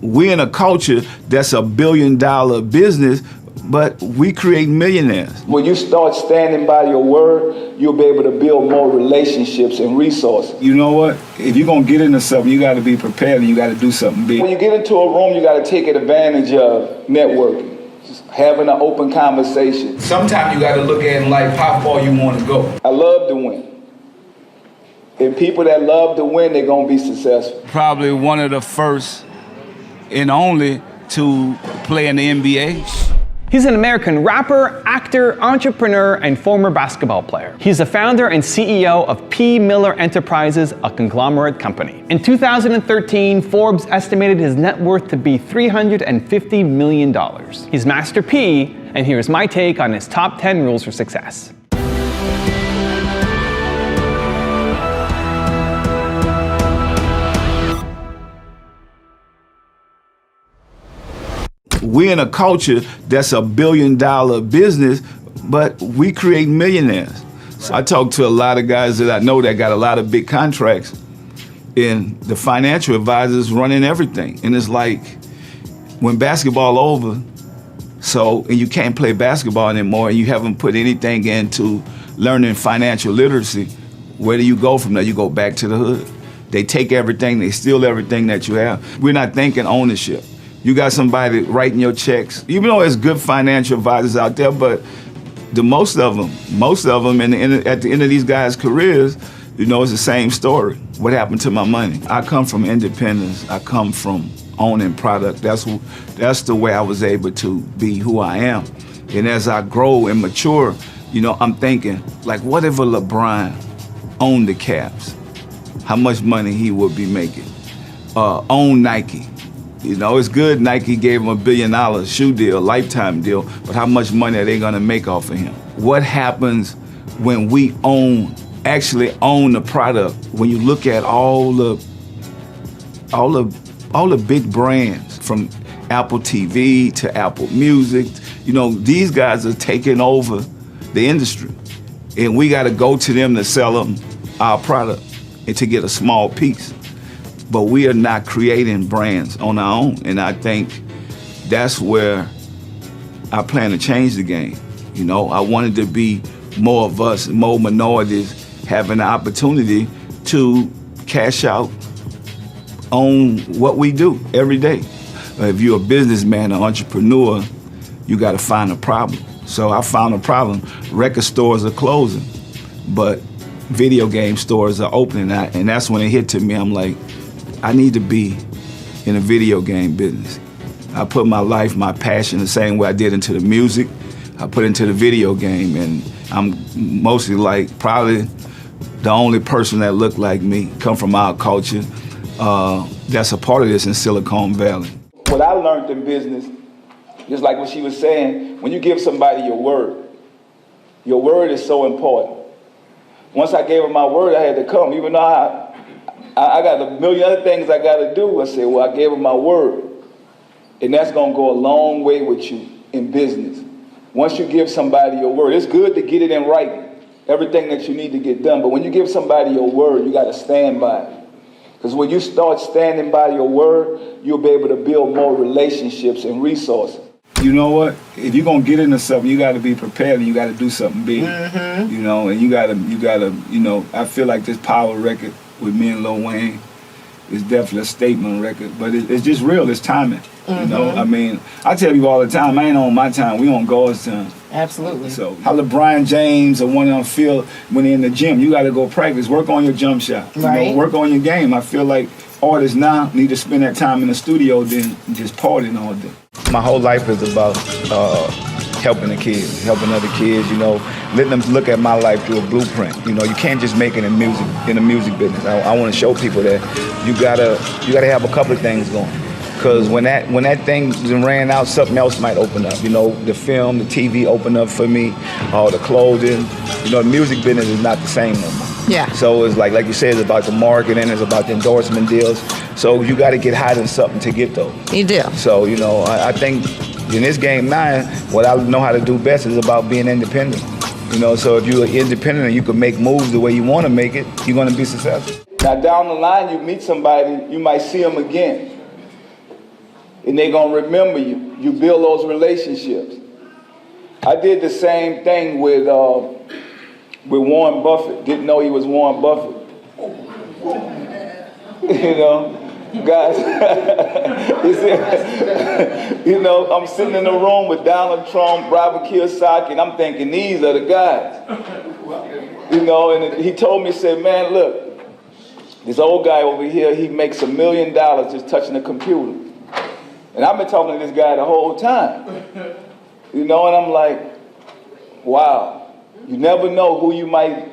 we're in a culture that's $1 billion business, but we create millionaires. When you start standing by your word, you'll be able to build more relationships and resources. You know what? If you're gonna get into something, you gotta be prepared and you gotta do something big. When you get into a room, you gotta take advantage of networking, just having an open conversation. Sometimes you gotta look at in life how far you wanna go. I love to win. And people that love to win, they're gonna be successful. Probably one of the first and only to play in the NBA. He's an American rapper, actor, entrepreneur, and former basketball player. He's the founder and CEO of P. Miller Enterprises, a conglomerate company. In 2013, Forbes estimated his net worth to be $350 million. He's Master P, and here's my take on his top 10 rules for success. We're in a culture that's $1 billion business, but we create millionaires. So I talk to a lot of guys that I know that got a lot of big contracts, and the financial advisors running everything. And it's like, when basketball over, and you can't play basketball anymore, and you haven't put anything into learning financial literacy, where do you go from there? You go back to the hood. They take everything, they steal everything that you have. We're not thinking ownership. You got somebody writing your checks. Even though there's good financial advisors out there, but most of them, at the end of these guys' careers, it's the same story. What happened to my money? I come from independence. I come from owning product. That's the way I was able to be who I am. And as I grow and mature, I'm thinking, like, what if a LeBron owned the Cavs? How much money he would be making? Own Nike. It's good Nike gave him $1 billion shoe deal, lifetime deal, but how much money are they gonna make off of him? What happens when we actually own the product? When you look at all the big brands, from Apple TV to Apple Music, these guys are taking over the industry. And we gotta go to them to sell them our product and to get a small piece. But we are not creating brands on our own. And I think that's where I plan to change the game. I wanted to be more of us, more minorities, having the opportunity to cash out on what we do every day. If you're a businessman or entrepreneur, you gotta find a problem. So I found a problem. Record stores are closing, but video game stores are opening, and that's when it hit to me. I'm like, I need to be in a video game business. I put my life, my passion, the same way I did into the music, I put into the video game, and I'm mostly like probably the only person that looked like me, come from our culture, that's a part of this in Silicon Valley. What I learned in business, just like what she was saying, when you give somebody your word is so important. Once I gave her my word, I had to come, even though I got a million other things I got to do. I said, well, I gave her my word. And that's going to go a long way with you in business. Once you give somebody your word, it's good to get it in writing, everything that you need to get done. But when you give somebody your word, you got to stand by it. Because when you start standing by your word, you'll be able to build more relationships and resources. You know what? If you're gonna get into something, you gotta be prepared and you gotta do something big. And you gotta, I feel like this Power record with me and Lil Wayne is definitely a statement record, but it's just real, it's timing. I mean, I tell people all the time, I ain't on my time, we on God's time. Absolutely. So how LeBron James or one of them feel when they're in the gym, you gotta go practice, work on your jump shot, work on your game. I feel like artists now need to spend that time in the studio than just partying all day. My whole life is about helping the kids, helping other kids, letting them look at my life through a blueprint. You can't just make it in the music business. I want to show people that you gotta have a couple of things going. Because when that thing ran out, something else might open up. The film, the TV opened up for me, all the clothing. The music business is not the same no more. Yeah. So it's like you said, it's about the marketing, it's about the endorsement deals. So you got to get hot in something to get those. You do. So, I think in this game now, what I know how to do best is about being independent. So if you're independent and you can make moves the way you want to make it, you're going to be successful. Now down the line, you meet somebody, you might see them again. and they're gonna remember you. You build those relationships. I did the same thing with Warren Buffett. Didn't know he was Warren Buffett. You know, guys, you know, I'm sitting in the room with Donald Trump, Robert Kiyosaki, and I'm thinking, these are the guys. You know, and he told me, he said, man, look, this old guy over here, he makes $1 million just touching a computer. And I've been talking to this guy the whole time. You know, and I'm like, wow, you never know who you might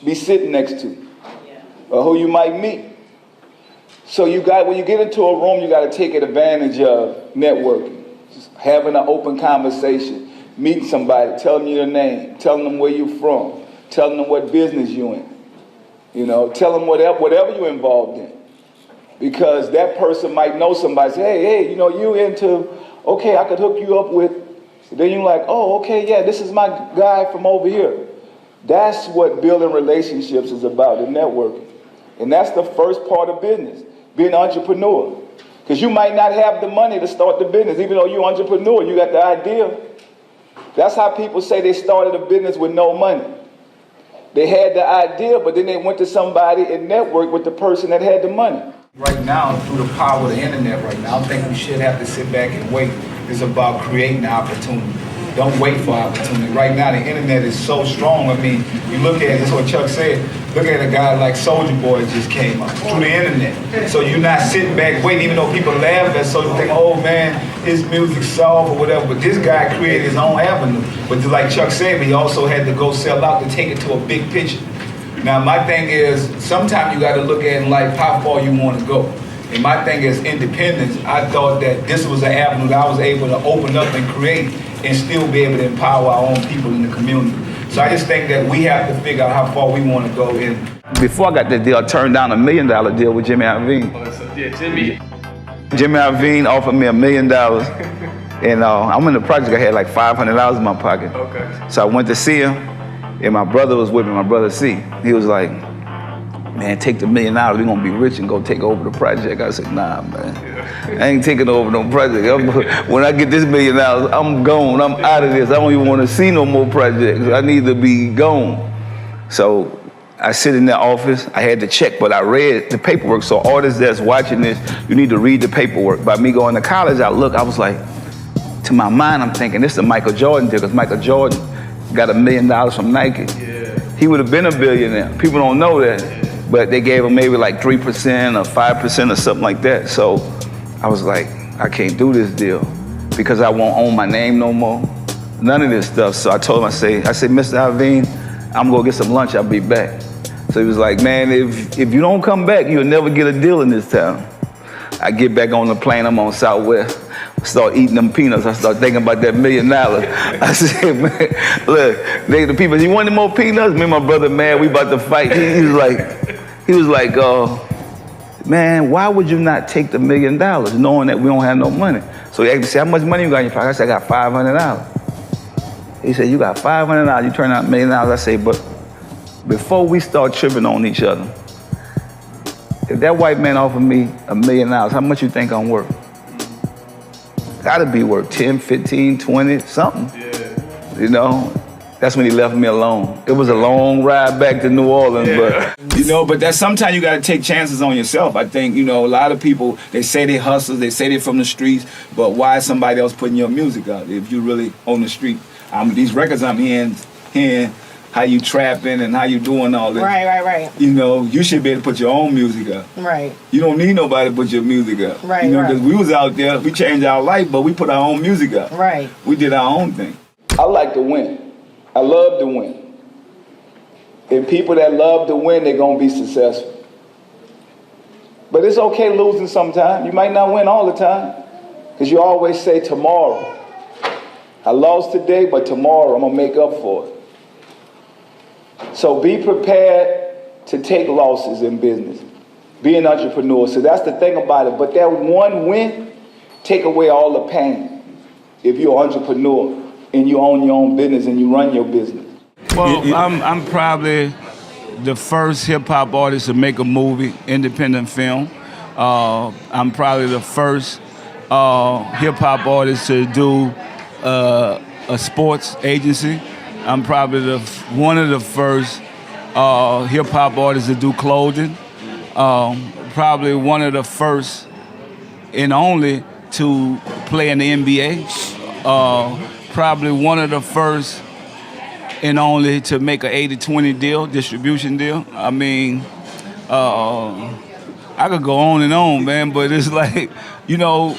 be sitting next to or who you might meet. So when you get into a room, you got to take advantage of networking, just having an open conversation, meeting somebody, telling them your name, telling them where you're from, telling them what business you're in, you know, tell them whatever you're involved in. Because that person might know somebody, say, hey, you know, you into, okay, I could hook you up with, then you're like, oh, okay, yeah, this is my guy from over here. That's what building relationships is about, the networking. And that's the first part of business, being an entrepreneur. Because you might not have the money to start the business, even though you're an entrepreneur, you got the idea. That's how people say they started a business with no money. They had the idea, but then they went to somebody and networked with the person that had the money. Right now, through the power of the internet right now, I don't think we should have to sit back and wait. It's about creating opportunity. Don't wait for opportunity. Right now, the internet is so strong. I mean, you look at, that's what Chuck said, look at a guy like Soulja Boy just came up through the internet. So you're not sitting back waiting, even though people laugh at Soulja, think, oh man, his music's soft or whatever, but this guy created his own avenue. But just like Chuck said, he also had to go sell out to take it to a big picture. Now, my thing is, sometimes you got to look at in life how far you want to go. And my thing is independence. I thought that this was an avenue that I was able to open up and create and still be able to empower our own people in the community. So I just think that we have to figure out how far we want to go. And Before I got that deal, I turned down $1 million deal with Jimmy Iovine. Jimmy Iovine offered me $1 million. And I'm in the project, I had like $500 in my pocket. Okay. So I went to see him, and my brother was with me, my brother C. He was like, man, take the $1 million, we're gonna be rich and go take over the project. I said, nah, man, I ain't taking over no project. When I get this $1 million, I'm gone, I'm out of this. I don't even wanna see no more projects. I need to be gone. So I sit in the office, I had to check, but I read the paperwork. So artists that's watching this, you need to read the paperwork. By me going to college, I was like, to my mind, I'm thinking, this is the Michael Jordan deal, because Michael Jordan got $1 million from Nike. Yeah. He would have been a billionaire. People don't know that. But they gave him maybe like 3% or 5% or something like that. So I was like, I can't do this deal because I won't own my name no more. None of this stuff. So I told him, I said, Mr. Iovine, I'm gonna get some lunch, I'll be back. So he was like, man, if you don't come back, you'll never get a deal in this town. I get back on the plane, I'm on Southwest. Start eating them peanuts. I start thinking about that $1 million. I said, man, look, the people, you want any more peanuts? Me and my brother, man, we about to fight. He was like, man, why would you not take the $1 million knowing that we don't have no money? So he asked me, how much money you got in your pocket? I said, I got $500. He said, you got $500, you turn out $1 million. I said, but before we start tripping on each other, if that white man offered me $1 million, how much you think I'm worth? Gotta be worth 10, 15, 20, something. Yeah. You know, that's when he left me alone. It was a long ride back to New Orleans, but you know, but that's sometimes you gotta take chances on yourself. I think, you know, a lot of people, they say they hustlers, they say they're from the streets, but why is somebody else putting your music out if you really on the street? These records I'm hearing how you trapping and how you doing all this. Right. You know, you should be able to put your own music up. Right. You don't need nobody to put your music up. Right, you know, right. because we was out there, we changed our life, but we put our own music up. Right. We did our own thing. I like to win. I love to win. And people that love to win, they're gonna be successful. But it's okay losing sometimes. You might not win all the time, because you always say tomorrow. I lost today, but tomorrow I'm gonna make up for it. So be prepared to take losses in business. Be an entrepreneur. So that's the thing about it. But that one win, take away all the pain if you're an entrepreneur and you own your own business and you run your business. Well, I'm probably the first hip-hop artist to make a movie, independent film. I'm probably the first hip hop artist to do a sports agency. I'm probably one of the first hip hop artists to do clothing. Probably one of the first and only to play in the NBA. Probably one of the first and only to make an 80-20 deal, distribution deal. I mean, I could go on and on, man, but it's like, you know,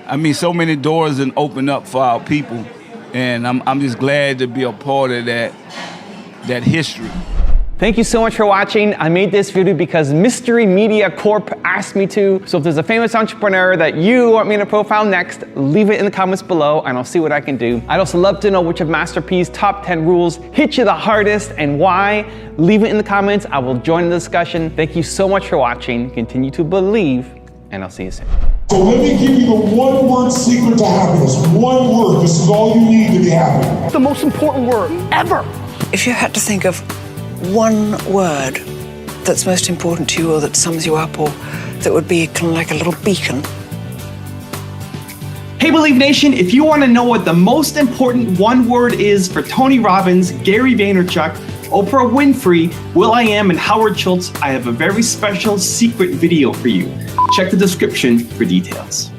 I mean, so many doors and open up for our people, and I'm just glad to be a part of that history. Thank you so much for watching. I made this video because Mystery Media Corp asked me to. So if there's a famous entrepreneur that you want me to profile next, leave it in the comments below and I'll see what I can do. I'd also love to know which of Master P's top 10 rules hit you the hardest and why. Leave it in the comments. I will join the discussion. Thank you so much for watching. Continue to believe, and I'll see you soon. So let me give you the one-word secret to happiness. One word. This is all you need to be happy. The most important word ever. If you had to think of one word that's most important to you or that sums you up or that would be kind of like a little beacon. Hey Believe Nation, if you want to know what the most important one word is for Tony Robbins, Gary Vaynerchuk, Oprah Winfrey, will.i.am, and Howard Schultz, I have a very special secret video for you. Check the description for details.